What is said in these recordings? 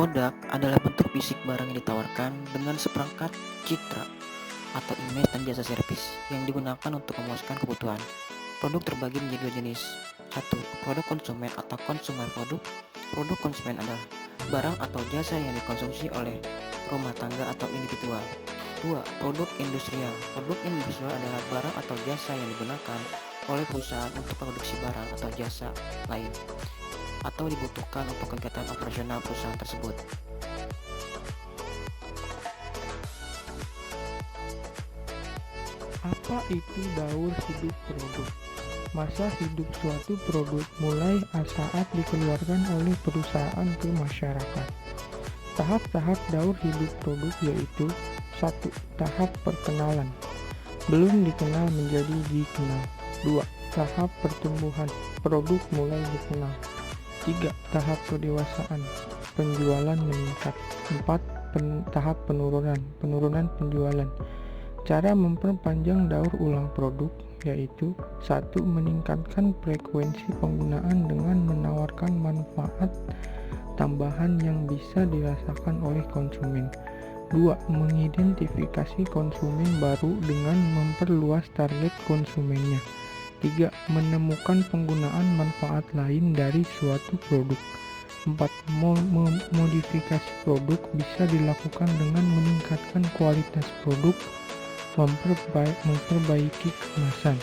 Produk adalah bentuk fisik barang yang ditawarkan dengan seperangkat citra atau image dan jasa servis yang digunakan untuk memuaskan kebutuhan. Produk terbagi menjadi dua jenis. 1. Produk konsumen atau consumer product. Produk konsumen adalah barang atau jasa yang dikonsumsi oleh rumah tangga atau individual. 2. Produk industrial. Produk industrial adalah barang atau jasa yang digunakan oleh perusahaan untuk produksi barang atau jasa lain atau dibutuhkan untuk kegiatan operasional perusahaan tersebut. Apa itu daur hidup produk? Masa hidup suatu produk mulai saat dikeluarkan oleh perusahaan ke masyarakat. Tahap-tahap daur hidup produk yaitu 1. Tahap perkenalan. Belum dikenal menjadi dikenal. 2. Tahap pertumbuhan. Produk mulai dikenal. 3. Tahap kedewasaan. Penjualan meningkat. 4. Tahap penurunan. Penurunan penjualan. Cara memperpanjang daur ulang produk yaitu 1. Meningkatkan frekuensi penggunaan dengan menawarkan manfaat tambahan yang bisa dirasakan oleh konsumen. 2. Mengidentifikasi konsumen baru dengan memperluas target konsumennya. 3. Menemukan penggunaan manfaat lain dari suatu produk. 4. Modifikasi produk bisa dilakukan dengan meningkatkan kualitas produk, memperbaiki kemasan.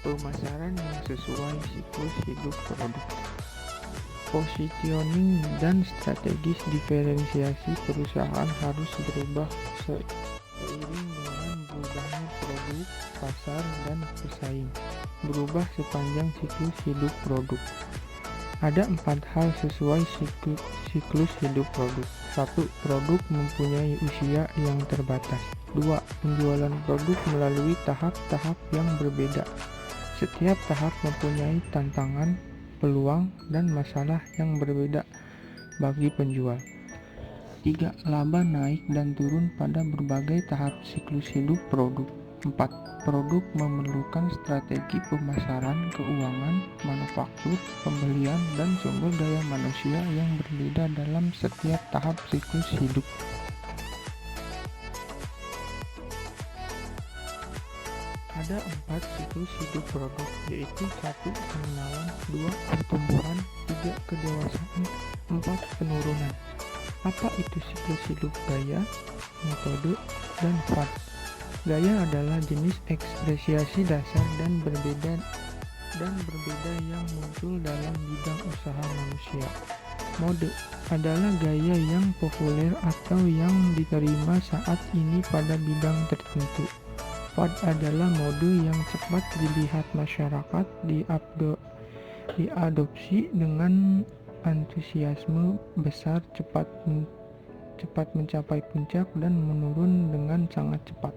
Pemasaran yang sesuai siklus hidup produk. Positioning dan strategis diferensiasi perusahaan harus berubah seiring dengan berubahnya produk, pasar, dan pesaing. Berubah sepanjang siklus hidup produk. Ada 4 hal sesuai siklus hidup produk. 1. Produk mempunyai usia yang terbatas. 2. Penjualan produk melalui tahap-tahap yang berbeda. Setiap tahap mempunyai tantangan, peluang, dan masalah yang berbeda bagi penjual. 3. Laba naik dan turun pada berbagai tahap siklus hidup produk. 4. Produk memerlukan strategi pemasaran, keuangan, manufaktur, pembelian, dan sumber daya manusia yang berbeda dalam setiap tahap siklus hidup. Ada 4 siklus hidup produk, yaitu 1. Pengenalan, 2. Pertumbuhan, 3. Kedewasaan, 4. Penurunan. Apa itu siklus hidup gaya, metode, dan fase? Gaya adalah jenis ekspresiasi dasar dan berbeda yang muncul dalam bidang usaha manusia. Mode adalah gaya yang populer atau yang diterima saat ini pada bidang tertentu. Fad adalah mode yang cepat dilihat masyarakat, diadopsi dengan antusiasme besar, cepat mencapai puncak, dan menurun dengan sangat cepat.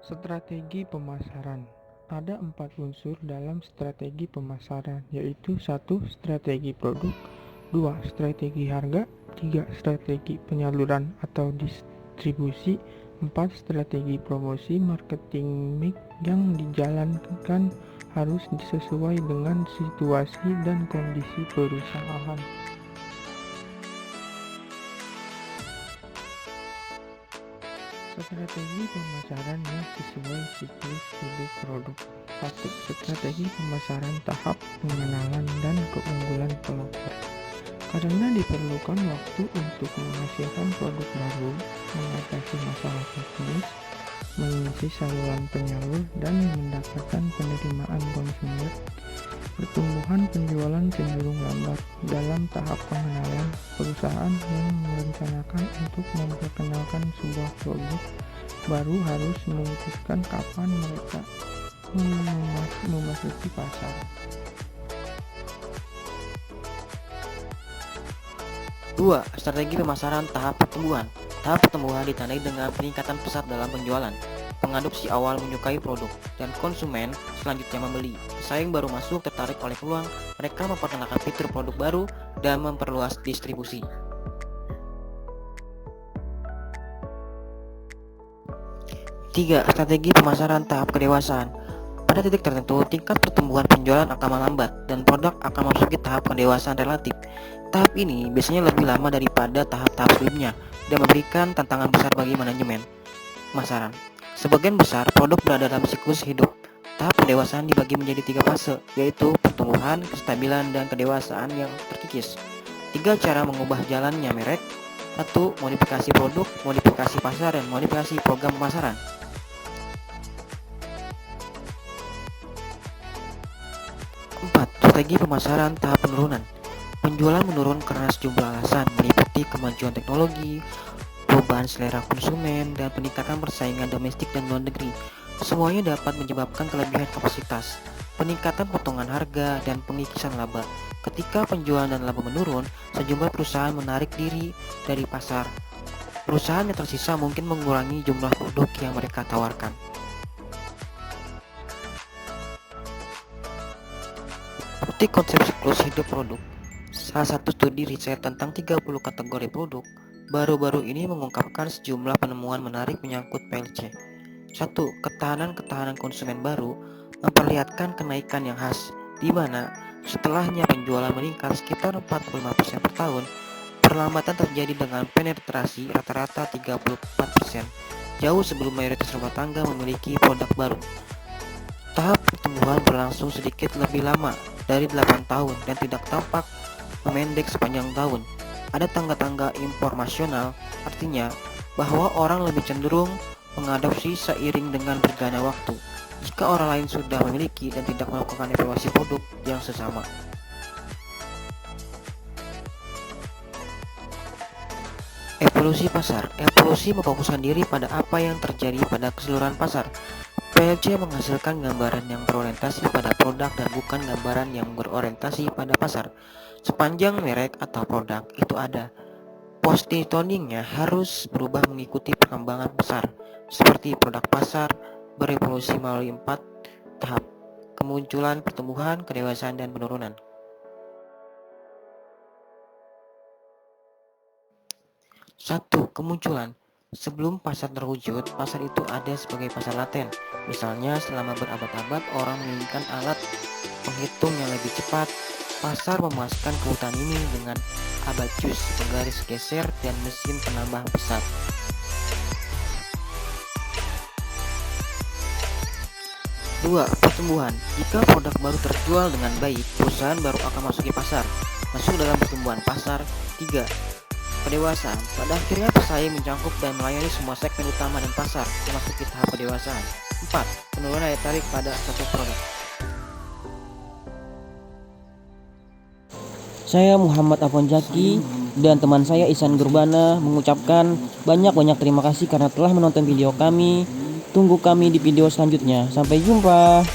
Strategi pemasaran. Ada 4 unsur dalam strategi pemasaran, yaitu 1. Strategi produk, 2. Strategi harga, 3. Strategi penyaluran atau distribusi, 4. Strategi promosi. Marketing mix yang dijalankan harus sesuai dengan situasi dan kondisi perusahaan. Strategi pemasaran yang sesuai siklus hidup produk. 1. Strategi pemasaran tahap pengenalan dan keunggulan pelopor. Karena diperlukan waktu untuk menghasilkan produk baru, mengatasi masalah teknis, mengisi saluran penyalur, dan mendapatkan penerimaan konsumen, pertumbuhan penjualan cenderung lambat. Dalam tahap pengenalan, perusahaan yang merencanakan untuk memperkenalkan sebuah produk baru harus memutuskan kapan mereka memasuki pasar. 2. Strategi pemasaran tahap pertumbuhan. Tahap pertumbuhan ditandai dengan peningkatan pesat dalam penjualan. Pengadopsi awal menyukai produk, dan konsumen selanjutnya membeli. Pesaing baru masuk tertarik oleh peluang, mereka memperkenalkan fitur produk baru dan memperluas distribusi. 3. Strategi pemasaran tahap kedewasaan. Pada titik tertentu, tingkat pertumbuhan penjualan akan melambat dan produk akan memasuki tahap kedewasaan relatif. Tahap ini biasanya lebih lama daripada tahap-tahap sebelumnya dan memberikan tantangan besar bagi manajemen pemasaran. Sebagian besar produk berada dalam siklus hidup. Tahap pendewasaan dibagi menjadi 3 fase, yaitu pertumbuhan, kestabilan, dan kedewasaan yang terkikis. 3 cara mengubah jalannya merek. 1. Modifikasi produk, modifikasi pasar, dan modifikasi program pemasaran. 4. Strategi pemasaran tahap penurunan. Penjualan menurun karena sejumlah alasan meliputi kemajuan teknologi, perubahan selera konsumen, dan peningkatan persaingan domestik dan luar negeri. Semuanya dapat menyebabkan kelebihan kapasitas, peningkatan potongan harga, dan pengikisan laba. Ketika penjualan dan laba menurun, sejumlah perusahaan menarik diri dari pasar. Perusahaan yang tersisa mungkin mengurangi jumlah produk yang mereka tawarkan. Seperti konsep siklus hidup produk, salah satu studi riset tentang 30 kategori produk baru-baru ini mengungkapkan sejumlah penemuan menarik menyangkut PLC. 1. Ketahanan konsumen baru memperlihatkan kenaikan yang khas, di mana setelahnya penjualan meningkat sekitar 45% per tahun. Perlambatan terjadi dengan penetrasi rata-rata 34%, jauh sebelum mayoritas rumah tangga memiliki produk baru. Tahap pertumbuhan berlangsung sedikit lebih lama dari 8 tahun dan tidak tampak memendek sepanjang tahun. Ada tangga-tangga informasional, artinya bahwa orang lebih cenderung mengadopsi seiring dengan berjalannya waktu jika orang lain sudah memiliki dan tidak melakukan evaluasi produk yang sesama. Evolusi pasar. Evolusi memfokuskan diri pada apa yang terjadi pada keseluruhan pasar. PLC menghasilkan gambaran yang berorientasi pada produk dan bukan gambaran yang berorientasi pada pasar. Sepanjang merek atau produk itu ada, positioningnya harus berubah mengikuti perkembangan besar, seperti produk pasar berevolusi melalui 4 tahap: kemunculan, pertumbuhan, kedewasaan, dan penurunan. 1. Kemunculan. Sebelum pasar terwujud, pasar itu ada sebagai pasar laten. Misalnya, selama berabad-abad orang menginginkan alat penghitung yang lebih cepat. Pasar memuaskan kebutuhan ini dengan abacus, penggaris geser, dan mesin penambah besar. 2. Pertumbuhan. Jika produk baru terjual dengan baik, perusahaan baru akan masuki pasar, masuk dalam pertumbuhan pasar. 3. Kedewasaan. Pada akhirnya pesaing mencakup dan melayani semua segmen utama dan pasar memasuki tahap kedewasaan. 4. Penurunan daya tarik pada satu produk. Saya Muhammad Afwan Zaki dan teman saya Ihsan Gurbana mengucapkan banyak-banyak terima kasih karena telah menonton video kami. Tunggu kami di video selanjutnya. Sampai jumpa.